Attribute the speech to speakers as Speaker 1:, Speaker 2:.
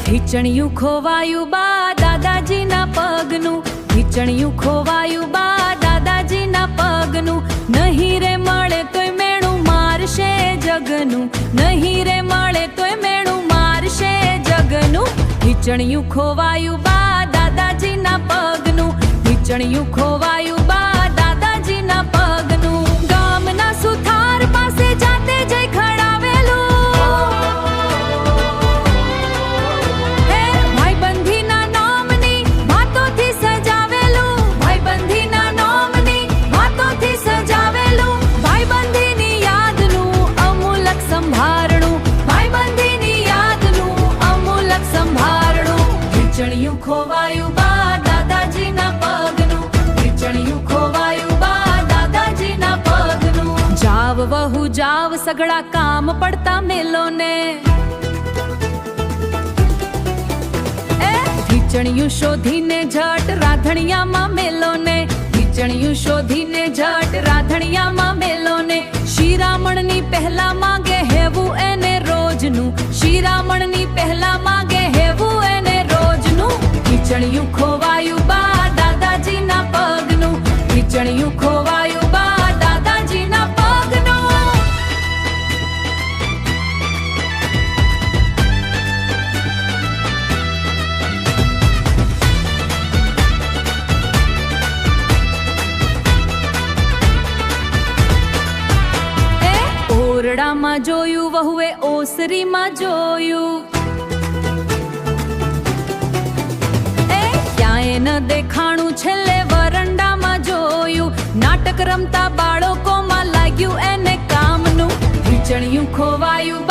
Speaker 1: ઢીચણિયું ખોવાયું બા દાદાજીના પગનું, ઢીચણિયું ખોવાયું બા દાદાજીના પગનું. નહીં રે મળે તોય મેણું મારશે જગનું, નહીં રે મળે તોય મેણું મારશે જગનું. ઢીચણિયું ખોવાયું બા દાદાજીના પગનું, ઢીચણિયું ખોવાયું બા દાદાજીના પગનું. ગામના સુથાર પાસે જાતે જઈ ખડાવેલું, હે ભાઈબંધીના નામની વાતોથી સજાવેલું, ભાઈબંધીના નામની વાતોથી સજાવેલું. ભાઈબંધીની યાદનું અમૂલક સંભારણું, ભાઈબંધીની યાદનું અમૂલક સંભારણું. ઢીચણિયું ખોવાયું બા દાદાજીના પગનું, ઢીચણિયું ખોવાયું બા દાદાજીના પગનું. જાવ વહુ જાવ સગળા કામ પડતા મેલોને, ઢીચણિયું શોધીને ઝટ રાધણિયામાં મેલોને, ઢીચણિયું શોધીને ઝટ રાધણિયામાં મેલોને. શિરામણની પહેલા માંગે હેવું એને રોજનું, શિરામણની પહેલા માંગે હેવું એને રોજનું. ઢીચણિયું ખોવાયું બા દાદાજીના પગનું, ઢીચણિયું ખોવાયું બા દાદાજીના પગનું. ઓરડામાં જોયું વહુએ ઓસરીમાં જોયું, ક્યાંય ન દેખાણું છેલ્લે વરંડામાં જોયું. નાટક રમતા બાળકોમાં લાગ્યું એને કામનું, ઢીચણિયું ખોવાયું